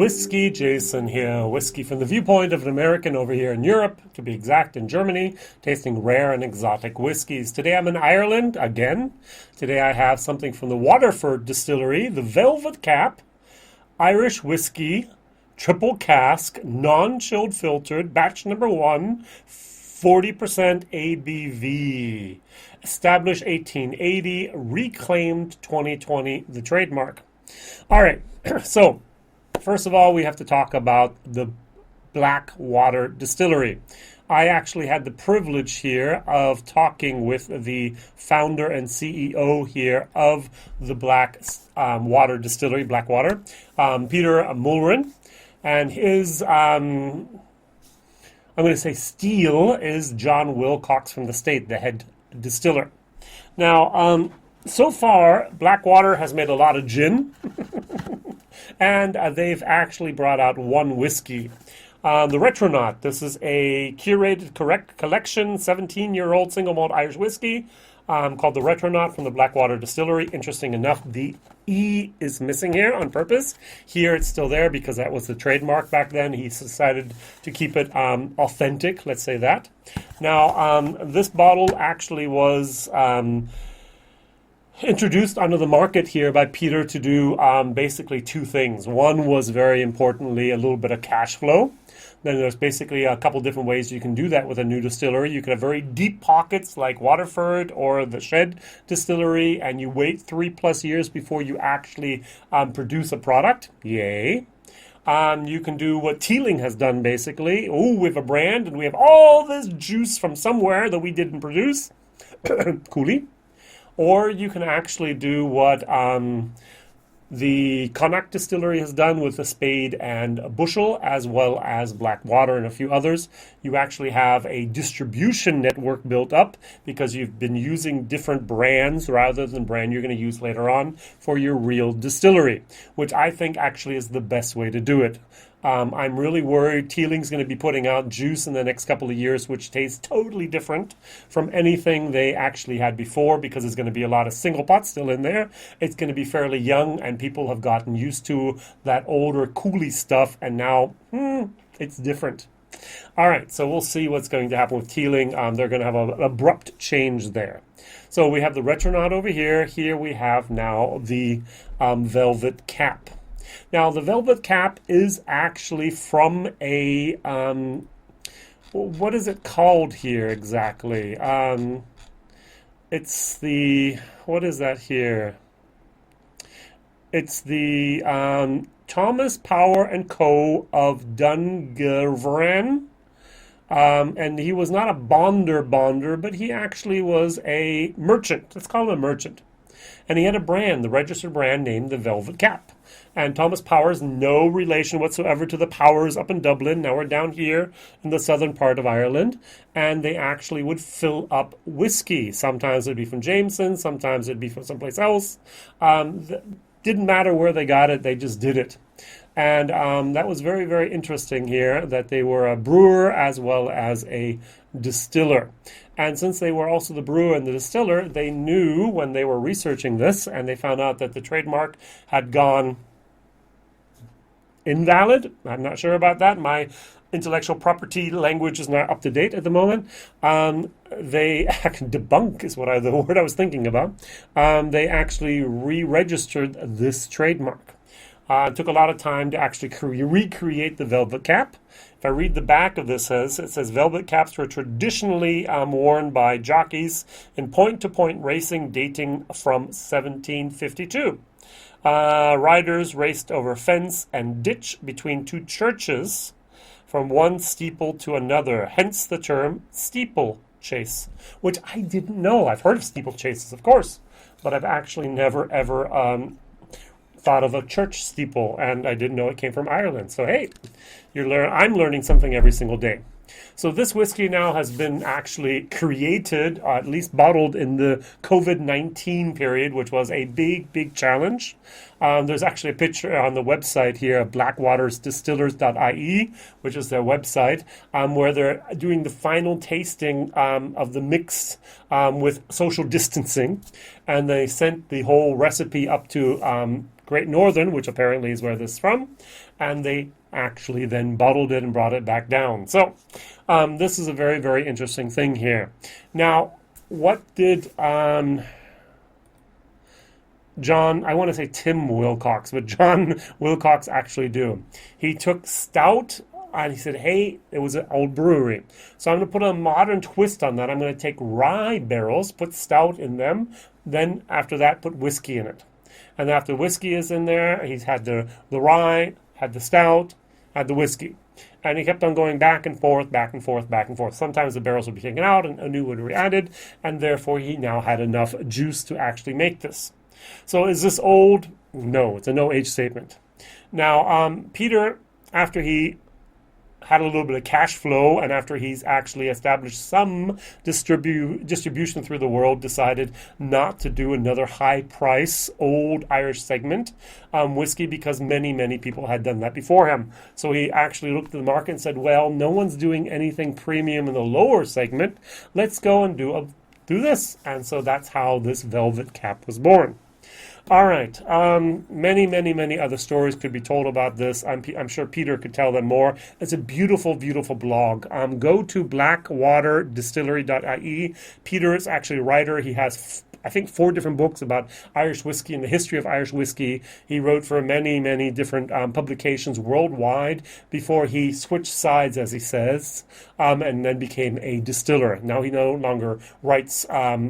WhiskyJason here, whiskey from the viewpoint of an American over here in Europe, to be exact in Germany, tasting rare and exotic whiskeys. Today I'm in Ireland again. Today I have something from the Waterford Distillery, the Velvet Cap, Irish whiskey, triple cask, non-chilled filtered, batch number 1, 40% ABV. Established 1880, reclaimed 2020, the trademark. All right, so first of all, we have to talk about the Blackwater Distillery. I actually had the privilege here of talking with the founder and CEO here of the Blackwater Distillery, Blackwater, Peter Mulren, and his, I'm going to say steel is John Wilcox from the state, the head distiller. Now, so far, Blackwater has made a lot of gin, and they've actually brought out one whiskey. The Retronaut. This is a curated collection, 17-year-old single malt Irish whiskey called the Retronaut from the Blackwater Distillery. Interesting enough, the E is missing here on purpose. Here it's still there because that was the trademark back then. He decided to keep it authentic, let's say that. Now, this bottle actually was introduced onto the market here by Peter to do basically two things. One was, very importantly, a little bit of cash flow. Then there's basically a couple different ways you can do that with a new distillery. You can have very deep pockets like Waterford or the Shed Distillery, and you wait 3+ years before you actually produce a product. Yay. You can do what Teeling has done, basically. Oh, we have a brand, and we have all this juice from somewhere that we didn't produce. Coolie. Or you can actually do what the Connacht Distillery has done with the Spade and Bushel, as well as Blackwater and a few others. You actually have a distribution network built up because you've been using different brands rather than brand you're going to use later on for your real distillery, which I think actually is the best way to do it. I'm really worried Teeling's going to be putting out juice in the next couple of years, which tastes totally different from anything they actually had before, because there's going to be a lot of single pot still in there. It's going to be fairly young, and people have gotten used to that older coolie stuff, and now it's different. All right, so we'll see what's going to happen with Teeling. They're going to have an abrupt change there. So we have the Retronaut over here. Here we have now the Velvet Cap. Now, the Velvet Cap is actually from a, what is it called here exactly? It's the, what is that here? It's the Thomas Power and Co. of Dungarvan. And he was not a bonder, but he actually was a merchant. Let's call him a merchant. And he had a brand, the registered brand named the Velvet Cap. And Thomas Powers, no relation whatsoever to the Powers up in Dublin. Now we're down here in the southern part of Ireland. And they actually would fill up whiskey. Sometimes it'd be from Jameson, sometimes it'd be from someplace else. Didn't matter where they got it, they just did it. And that was very, very interesting here, that they were a brewer as well as a distiller. And since they were also the brewer and the distiller, they knew when they were researching this, and they found out that the trademark had gone invalid. I'm not sure about that. My intellectual property language is not up to date at the moment. They debunk is what the word I was thinking about. They actually re-registered this trademark. It took a lot of time to actually recreate the Velvet Cap. If I read the back of this, it says Velvet Caps were traditionally worn by jockeys in point-to-point racing dating from 1752. Riders raced over fence and ditch between two churches from one steeple to another, hence the term steeplechase, which I didn't know. I've heard of steeplechases, of course, but I've actually never, ever thought of a church steeple, and I didn't know it came from Ireland. So hey, I'm learning something every single day. So this whiskey now has been actually created, at least bottled in the COVID-19 period, which was a big, big challenge. There's actually a picture on the website here of blackwatersdistillers.ie, which is their website, where they're doing the final tasting of the mix with social distancing. And they sent the whole recipe up to Great Northern, which apparently is where this is from, and they actually then bottled it and brought it back down. So this is a very, very interesting thing here. Now, what did John, I want to say Tim Wilcox, but John Wilcox actually do? He took stout and he said, hey, it was an old brewery. So I'm going to put a modern twist on that. I'm going to take rye barrels, put stout in them, then after that put whiskey in it. And after whiskey is in there, he's had the rye, had the stout, had the whiskey. And he kept on going back and forth, back and forth, back and forth. Sometimes the barrels would be taken out and a new would be added, and therefore he now had enough juice to actually make this. So is this old? No, it's a no-age statement. Now, Peter, after he had a little bit of cash flow, and after he's actually established some distribution through the world, decided not to do another high-price old Irish segment whiskey, because many, many people had done that before him. So he actually looked at the market and said, well, no one's doing anything premium in the lower segment. Let's go and do this. And so that's how this Velvet Cap was born. All right. Many, many, many other stories could be told about this. I'm sure Peter could tell them more. It's a beautiful, beautiful blog. Go to blackwaterdistillery.ie. Peter is actually a writer. He has, I think, 4 different books about Irish whiskey and the history of Irish whiskey. He wrote for many, many different publications worldwide before he switched sides, as he says, and then became a distiller. Now he no longer writes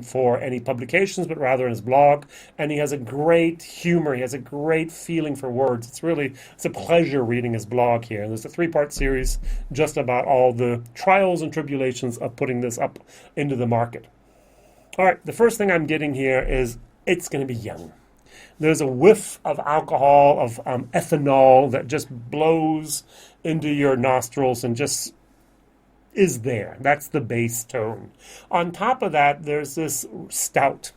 for any publications, but rather in his blog. And he has a great humor. He has a great feeling for words. It's a pleasure reading his blog here. And there's a 3-part series just about all the trials and tribulations of putting this up into the market. All right, the first thing I'm getting here is it's going to be young. There's a whiff of alcohol, of ethanol that just blows into your nostrils and just is there. That's the base tone. On top of that, there's this stout.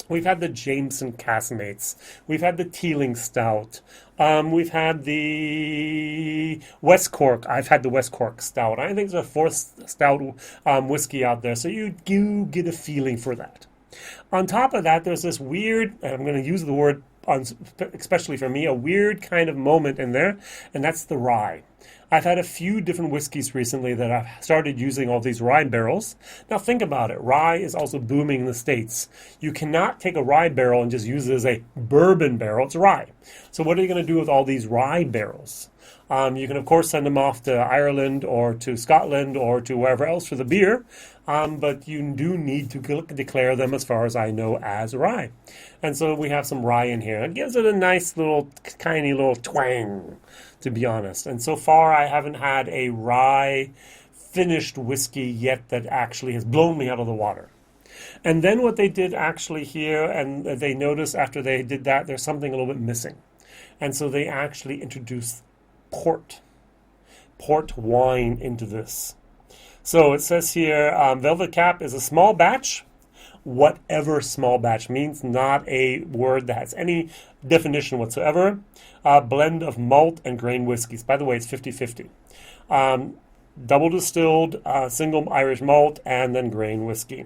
We've had the Jameson Caskmates. We've had the Teeling Stout. We've had the West Cork. I've had the West Cork Stout. I think there's a 4th stout whiskey out there. So you do get a feeling for that. On top of that, there's this weird, and I'm going to use the word, especially for me, a weird kind of moment in there, and that's the rye. I've had a few different whiskeys recently that I've started using all these rye barrels. Now think about it. Rye is also booming in the States. You cannot take a rye barrel and just use it as a bourbon barrel. It's rye. So what are you going to do with all these rye barrels? You can, of course, send them off to Ireland or to Scotland or to wherever else for the beer, but you do need to declare them, as far as I know, as rye. And so we have some rye in here. It gives it a nice little, tiny little twang, to be honest. And so far, I haven't had a rye finished whiskey yet that actually has blown me out of the water. And then what they did actually here, and they noticed after they did that, there's something a little bit missing. And so they actually introduced port wine into this. So it says here, Velvet Cap is a small batch, whatever small batch means, not a word that has any definition whatsoever. Blend of malt and grain whiskeys. By the way, it's 50-50. Double distilled, single Irish malt, and then grain whiskey.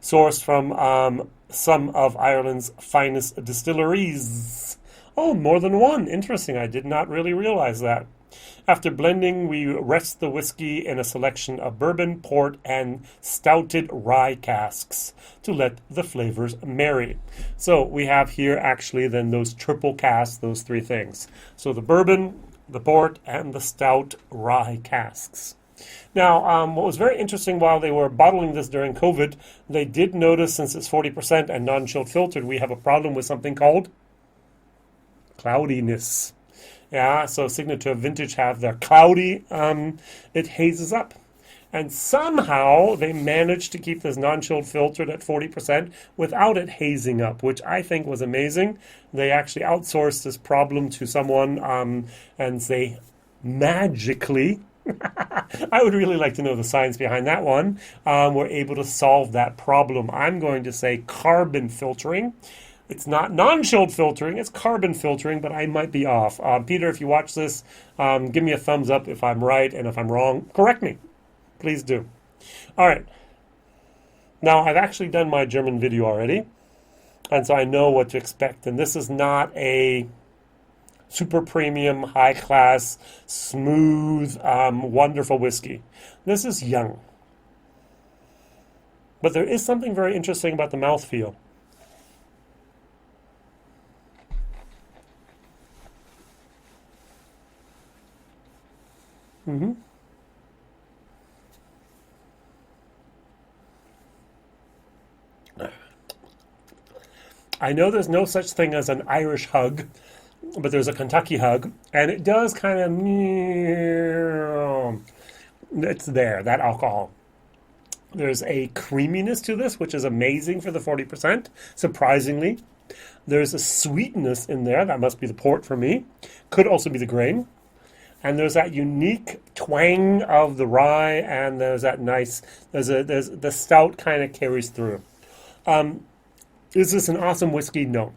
Sourced from some of Ireland's finest distilleries. Oh, more than one. Interesting. I did not really realize that. After blending, we rest the whiskey in a selection of bourbon, port, and stouted rye casks to let the flavors marry. So we have here actually then those triple casks, those 3 things. So the bourbon, the port, and the stout rye casks. Now, what was very interesting while they were bottling this during COVID, they did notice, since it's 40% and non-chilled filtered, we have a problem with something called cloudiness. Yeah, so Signature Vintage have their cloudy, it hazes up. And somehow they managed to keep this non-chilled filtered at 40% without it hazing up, which I think was amazing. They actually outsourced this problem to someone, and they magically, I would really like to know the science behind that one, were able to solve that problem. I'm going to say carbon filtering. It's not non-chilled filtering, it's carbon filtering, but I might be off. Peter, if you watch this, give me a thumbs up if I'm right, and if I'm wrong, correct me. Please do. All right. Now, I've actually done my German video already. And so I know what to expect. And this is not a super premium, high class, smooth, wonderful whiskey. This is young. But there is something very interesting about the mouthfeel. Mm-hmm. I know there's no such thing as an Irish hug, but there's a Kentucky hug, and it does kind of, it's there, that alcohol. There's a creaminess to this, which is amazing for the 40%, surprisingly. There's a sweetness in there, that must be the port for me. Could also be the grain. And there's that unique twang of the rye, and there's that nice, there's the stout kind of carries through. Is this an awesome whiskey? No.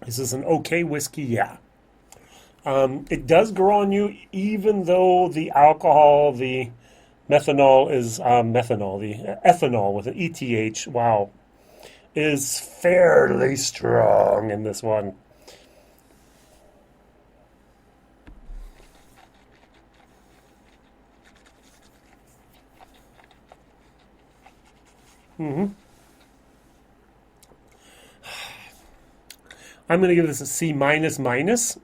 Is this an okay whiskey? Yeah. It does grow on you, even though the alcohol, the methanol is methanol, the ethanol with an ETH, wow, is fairly strong in this one. I'm going to give this a C minus minus.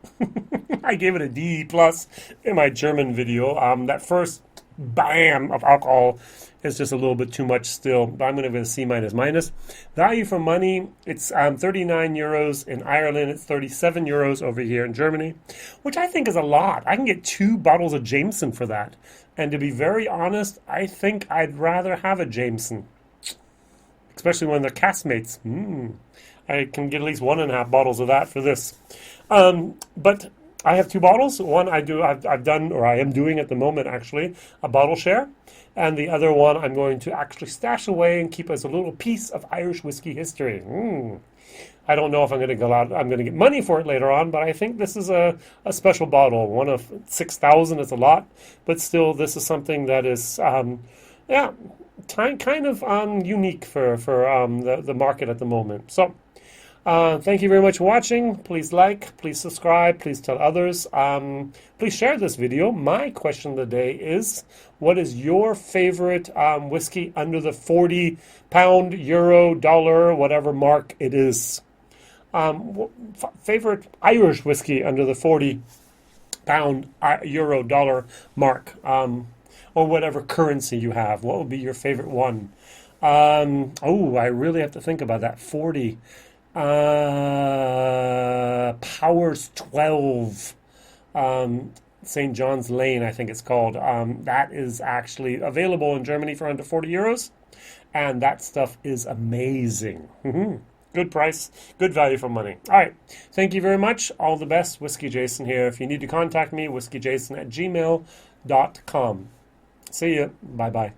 I gave it a D plus in my German video. That first bam of alcohol is just a little bit too much still, but I'm going to give it a C minus minus. Value for money, it's 39 euros in Ireland. It's 37 euros over here in Germany, which I think is a lot. I can get 2 bottles of Jameson for that. And to be very honest, I think I'd rather have a Jameson, especially when they're castmates. I can get at least 1.5 bottles of that for this. But I have 2 bottles. One I've done, or I am doing at the moment actually, a bottle share. And the other one I'm going to actually stash away and keep as a little piece of Irish whiskey history. I don't know if I'm going to go out, I'm going to get money for it later on, but I think this is a special bottle. One of 6,000 is a lot, but still this is something that is, yeah, kind of unique for the market at the moment. So, thank you very much for watching. Please like, please subscribe, please tell others. Please share this video. My question of the day is, what is your favorite whiskey under the 40 pound, euro, dollar, whatever mark it is? Favorite Irish whiskey under the 40 pound, euro, dollar mark, or whatever currency you have. What would be your favorite one? Oh, I really have to think about that. 40. Powers 12, St. John's Lane, I think it's called. That is actually available in Germany for under 40 euros, and that stuff is amazing. Good price, good value for money. All right, thank you very much. All the best. Whiskey Jason here. If you need to contact me, whiskeyjason@gmail.com. See ya. Bye-bye.